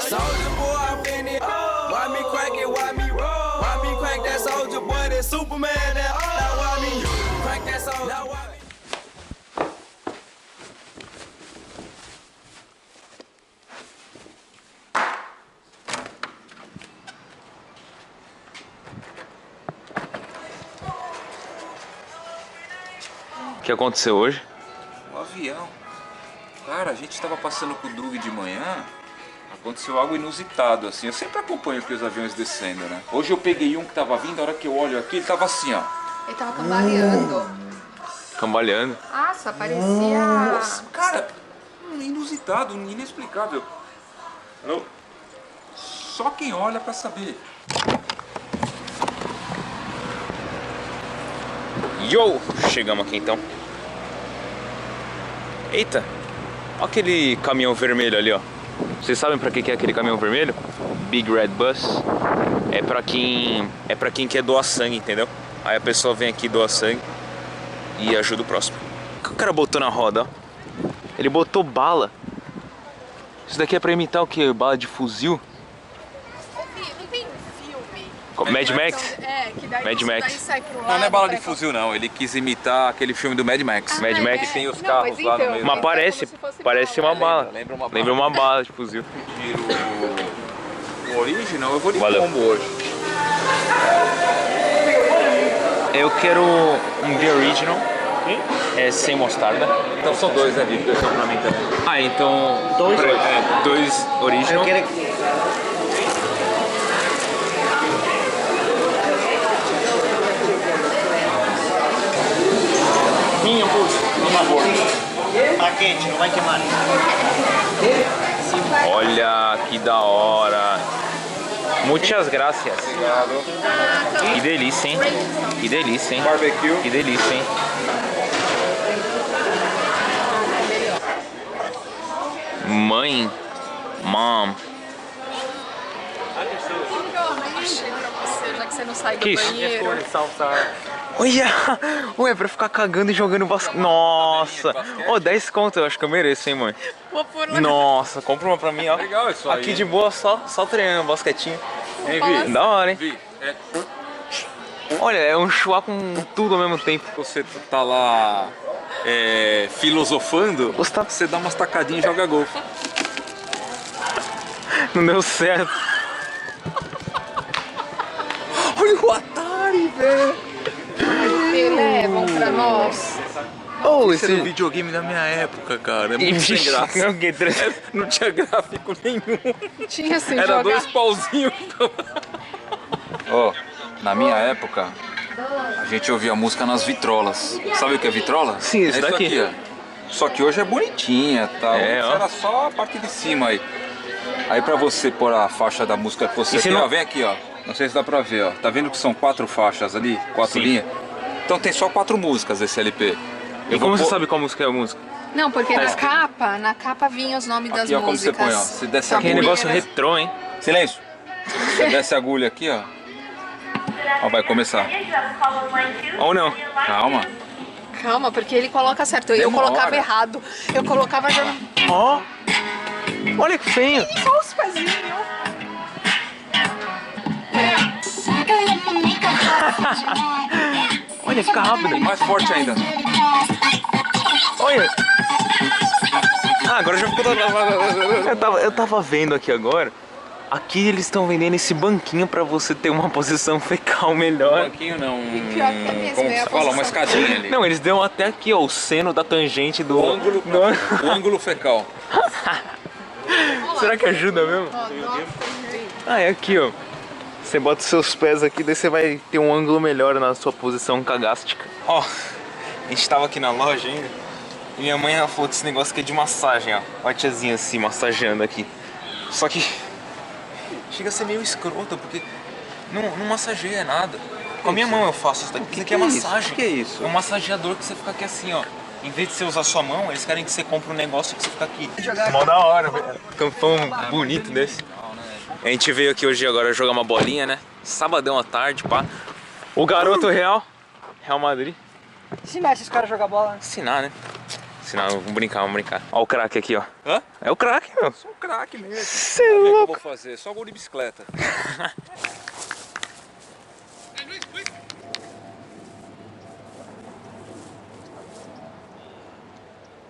Soldier boy, I'm finna. Why me crack it? Why me roll? Why me crack that soldier boy? That Superman? That now why me crack that soldier? Now why me? O que aconteceu hoje? O avião. Cara, a gente tava passando com o Doug de manhã, aconteceu algo inusitado, assim. Eu sempre acompanho aqueles aviões descendo, né? Hoje eu peguei um que tava vindo, a hora que eu olho aqui, ele tava assim, ó. Ele tava cambaleando. Cambaleando. Nossa, parecia... Nossa, cara, inusitado, inexplicável. Só quem olha pra saber. Yo! Chegamos aqui então. Eita! Olha aquele caminhão vermelho ali, ó. Vocês sabem pra que é aquele caminhão vermelho? Big Red Bus. É pra quem quer doar sangue, entendeu? Aí a pessoa vem aqui, doa sangue e ajuda o próximo. O que o cara botou na roda, ó? Ele botou bala. Isso daqui é pra imitar o que? Bala de fuzil? Não tem filme? Mad Max? É, que daí Mad isso Max. daí sai pro lado. Não, não é bala de vai- fuzil, não. Ele quis imitar aquele filme do Mad Max. Mad Max. Que tem os Não, carros mas lá no então, meio. Mas é parece como se fosse uma bala. bala. Lembra uma bala. Lembra uma bala de fuzil. O original, eu vou de Valeu. combo hoje. Eu quero um The Original. Sem mostarda. Então são dois, né, Vitor? São pra mim também. Ah, então... dois Original. Minha bolsa, por favor. Tá quente, não vai queimar. Olha que da hora. Muitas gracias. Obrigado. Que delícia, hein? Que delícia, hein? Barbecue. Que delícia, hein? Mãe. Mom. Já que você não sai do Que isso? banheiro. Olha! Ué, pra ficar cagando e jogando basquete. Nossa! Ô, 10 conto, eu acho que eu mereço, hein, mãe? Vou pôr lá. Nossa, compra uma pra mim, ó. Legal isso aí. Aqui de boa, só treinando basquetinho. Hein, Fala Vi? assim. Da hora, hein? Vi, Olha, é um chuá com tudo ao mesmo tempo. você tá lá filosofando, Gustavo. você dá umas tacadinhas e joga golfe. Não deu certo. Olha o Atari, velho! Levam pra nós. Oh, Esse era um videogame da minha época, cara. É muito sem graça. Não, que três- Não tinha gráfico nenhum. Tinha assim, Era jogar. dois pauzinhos. Ó, na minha época, a gente ouvia música nas vitrolas. Sabe o que é vitrola? Sim, isso é daqui. Aqui, ó. Só que hoje é bonitinha, tá? É, ó. Era só a parte de cima aí. Aí pra você pôr a faixa da música que você E se quer, não- ó, vem aqui, ó. Não sei se dá pra ver, ó. Tá vendo que são 4 faixas ali? 4 Sim. linhas? Então tem só 4 músicas esse LP. E Eu vou como você pôr- sabe qual música é a música? Não, porque na capa vinha os nomes das Aqui, ó, como você músicas. põe, ó. Se desce Tá aqui, Aquele bom. negócio retrô, hein? Silêncio! Você desce a agulha aqui, ó. Ó, vai começar. Ou não? Calma. Calma, porque ele coloca certo. Eu Demora. colocava errado. Eu colocava já... Ó! Olha que feio! Só os pezinhos. Olha, fica rápido! Mais forte ainda. Olha! Ah, agora já ficou... Eu tava vendo aqui agora. Aqui eles estão vendendo esse banquinho pra você ter uma posição fecal melhor. Banquinho não. pior que é mesmo, Como é a você fala? Uma posição. escadinha ali. Não, eles dão até aqui, ó, o seno da tangente do... O ângulo, do- o ângulo fecal. Será que ajuda mesmo? Ah, é aqui, ó. Você bota os seus pés aqui, daí você vai ter um ângulo melhor na sua posição cagástica. Ó, a gente tava aqui na loja ainda e minha mãe ela falou desse negócio aqui de massagem, ó. Ó a tiazinha assim, massageando aqui. Só que chega a ser meio escroto, porque não massageia nada. Com a minha mão eu faço isso daqui. Isso aqui é massagem. O que é isso? É um massageador que você fica aqui assim, ó. Em vez de você usar sua mão, eles querem que você compre um negócio que você fica aqui. Mó da hora, velho. Campão bonito desse. A gente veio aqui hoje agora jogar uma bolinha, né? Sabadão à tarde, pá. O garoto Real Madrid. Ensinar esses caras a jogar bola, né? Ensinar, né? Senão, vamos brincar, vamos brincar. Ó o craque aqui, ó. Hã? É o craque, meu. Sou um craque mesmo. Cê é Vamos ver o que eu louco. vou fazer. Só gol de bicicleta.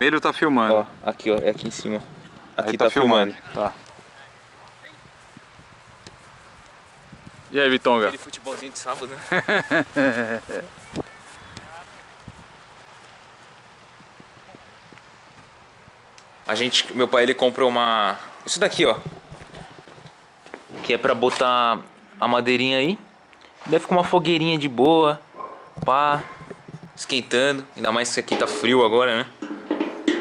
Ele tá filmando. Ó, aqui, ó. É aqui em cima. Aqui Aí tá filmando. Tá. E aí, Vitonga? Aquele futebolzinho de sábado, né? Meu pai, ele comprou uma... Isso daqui, ó. Que é pra botar a madeirinha aí. Daí fica uma fogueirinha de boa. Pá. Esquentando. Ainda mais que aqui tá frio agora, né?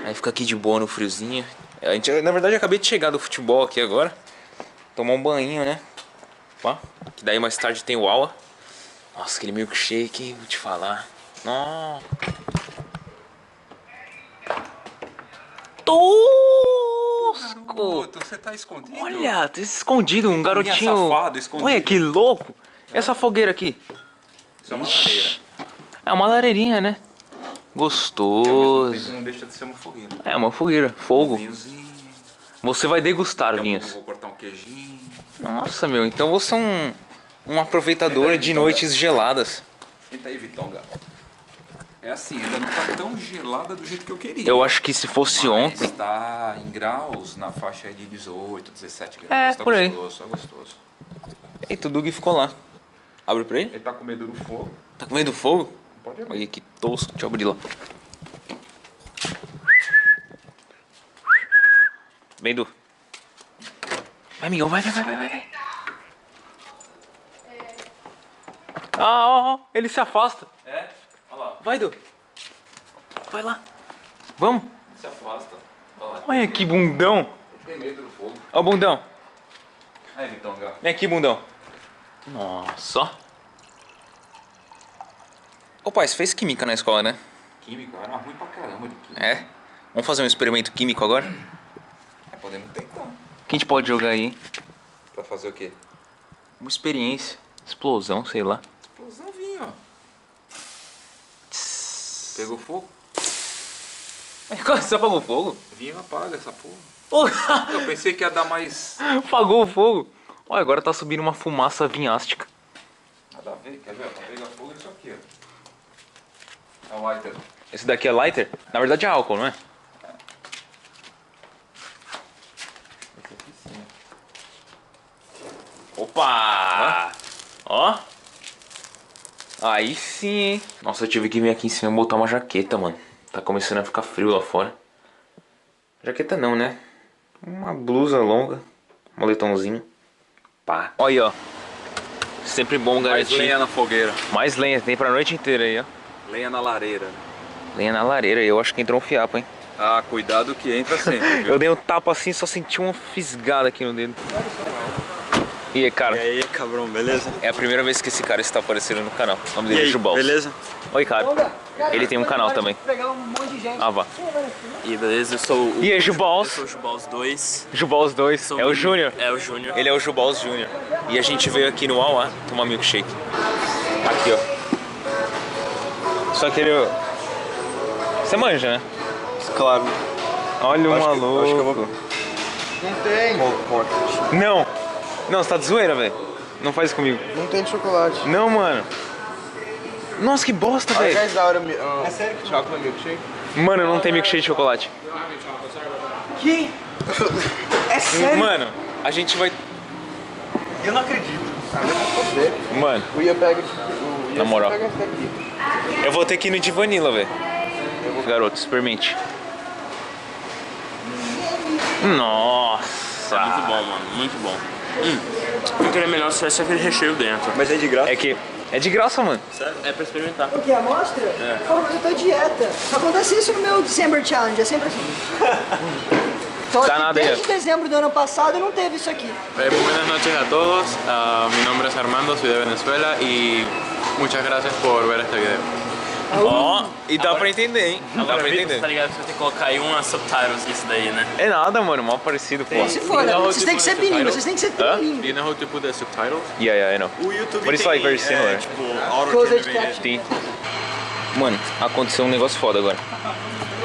Aí fica aqui de boa no friozinho. Na verdade, eu acabei de chegar do futebol aqui agora. Tomar um banho, né? Pá. Que daí mais tarde tem o aula. Nossa, aquele milkshake, vou te falar. Nossa. Tosco! Você tá escondido? Olha, tá escondido, um garotinho. safado, escondido. Olha que louco! E essa fogueira aqui? Isso é uma lareira. É uma lareirinha, né? Gostoso. Não deixa de ser uma fogueira. É uma fogueira, fogo. Vinhozinho. Você vai degustar Eu vinhos. vou cortar um queijinho. Nossa, meu, então você é um aproveitador de noites geladas. Senta aí, Vitonga. É assim, ainda não tá tão gelada do jeito que eu queria. Eu acho que se fosse ontem. Está em graus, na faixa aí de 18, 17 graus. É, Tá por aí. gostoso, tá gostoso. Eita, o Doug ficou lá. Abre pra ele? Ele tá com medo do fogo. Tá com medo do fogo? Pode abrir. Olha que tosco, deixa eu abrir lá. Vem, Du. Vai, amigão, vai. Ó, ele se afasta. É? Olha lá. Vai, Du. Vai lá. Vamos. Se afasta. Olha lá. Olha que bundão. Ele tem medo do fogo. Ó o bundão. Aí, Vitonga. Vem aqui, bundão. Nossa. Ô pai, você fez química na escola, né? Químico, era ruim pra caramba de química. É? Vamos fazer um experimento químico agora? É, podemos tentar. O que a gente pode jogar aí? Pra fazer o quê? Uma experiência. Explosão, sei lá. Explosãozinho, ó. Pegou fogo? Você apagou o fogo? Vinho apaga essa porra. Oh, Eu pensei que ia dar mais... apagou o fogo. Olha, agora tá subindo uma fumaça vinhástica. Nada a ver, quer ver? Pra pegar fogo é isso aqui, ó. É o lighter. Esse daqui é lighter? Na verdade é álcool, não é? Esse aqui sim. Opa! Ó. Aí sim, hein? Nossa, eu tive que vir aqui em cima e botar uma jaqueta, mano. Tá começando a ficar frio lá fora. Jaqueta não, né? Uma blusa longa. Moletãozinho. Pá. Olha aí, ó. Sempre bom Mais garantir. lenha na fogueira. Mais lenha, tem pra noite inteira aí, ó. Lenha na lareira. Lenha na lareira, eu acho que entrou um fiapo, hein? Ah, cuidado que entra sempre, viu? Eu dei um tapa assim, só senti uma fisgada aqui no dedo. E aí, cara? E aí, cabrão, beleza? É a primeira vez que esse cara está aparecendo no canal. O nome dele E é aí, Jubals. beleza? Oi, cara. Ele tem um canal também. Ah, vá. E beleza, eu sou o... E aí, Jubals? Eu sou o Jubals 2. Jubals 2. Sou É o Júnior. É o Júnior. Ele é o Jubals Júnior. E a gente veio aqui no Uauá tomar milkshake. Aqui, ó. Só que ele... Você manja, né? Claro. Olha o Acho que maluco. eu vou... Não tem. Não. Não, você tá de zoeira, velho. Não faz isso comigo. Não tem de chocolate. Não, mano. Nossa, que bosta, velho. Guys, da hora. É sério que chocolate milkshake? Mano, não tem milkshake de chocolate. Que? É sério? Mano, a gente vai... Eu não acredito. Ah, eu vou foder. Mano, O Ia pega... Na moral. Pega esse daqui. eu vou ter que ir no de vanilla, velho. Garoto, experimente. Nossa. Muito bom, mano. Muito bom. Eu queria melhor se tivesse aquele recheio dentro. Mas é de graça? É que... É de graça, mano. Sério? É pra experimentar. O que? Amostra? Pô, mas eu tô em dieta. Só acontece isso no meu December Challenge, é sempre assim. Então, Tá nada aí. desde dezembro do ano passado não teve isso aqui. Buenas noches a todos, mi nombre es Armando, soy de Venezuela y muchas gracias por ver este video. Ó, e dá pra entender, hein? Dá Agora, pra Vitor, entender. tá ligado que você tem que colocar aí uma subtitles nisso daí, né? É nada, mano. Mal parecido, pô. Se for, né? Vocês têm que ser bilíngues, vocês têm que ser Hã? Do you bilíngues. know how to put the subtitles? Yeah, I know. O YouTube But it's like very similar. tipo, Closed auto-generation. caption. Tem. Mano, aconteceu um negócio foda agora.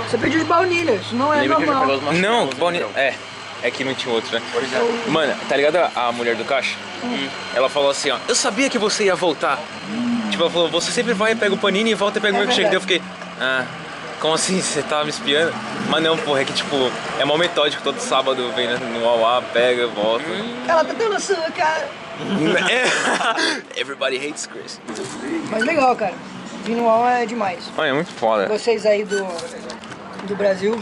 Você pediu de baunilha, isso não é Lembra que eu já normal. pegou os marshmallows? Não, baunilha. É que não tinha outro, né? Mano, tá ligado a mulher do caixa? Ela falou assim, ó, eu sabia que você ia voltar. Tipo, ela falou, você sempre vai, pega o panini e volta e pega o milkshake. Daí eu fiquei, como assim? Você tava me espiando? Mas não, porra, é que tipo, é mó metódico, todo sábado vem no Uauá, pega, volta. Ela tá dando a sua, cara. Everybody hates Chris. Mas legal, cara. Vir no UOL é demais. Olha, é muito foda. Vocês aí do Brasil,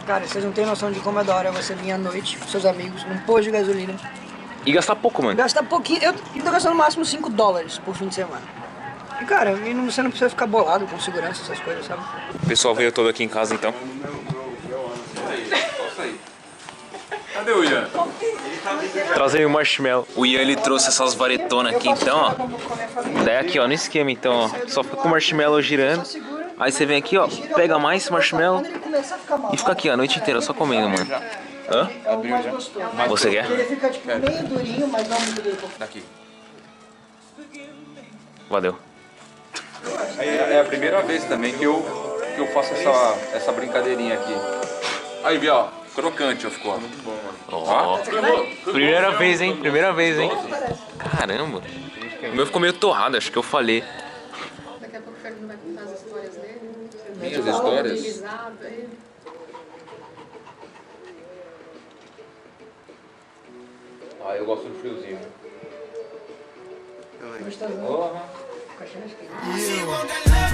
cara, vocês não têm noção de como é da hora você vir à noite com seus amigos num posto de gasolina. E gastar pouco, mano. Gastar pouquinho. Eu tô gastando no máximo $5 por fim de semana. E cara, você não precisa ficar bolado com segurança, essas coisas, sabe? O pessoal veio todo aqui em casa, então. Cadê o Ian? Trazei o marshmallow. O Ian, ele trouxe essas varetonas aqui, então, ó. Daí aqui, ó, no esquema, então, ó. Só fica com o marshmallow girando. Aí você vem aqui, ó, pega mais marshmallow Quando ele começar a ficar mal, e fica aqui a noite inteira só comendo, mano. Hã? é o mais gostoso. Você quer? Ele fica tipo meio durinho, mas não muito duro. Daqui. Valeu. É a primeira vez também que eu faço essa brincadeirinha aqui. Aí, Bia, ó, crocante, ó, ficou. Ó. Primeira vez, hein? Primeira vez, hein? Caramba. O meu ficou meio torrado, acho que eu falei. Daqui a pouco o Fernando vai contar as histórias dele. Minhas histórias? Utilizado aí. Ah, eu gosto do friozinho. Gostando? Porra. Caixinha de queijo. She want that love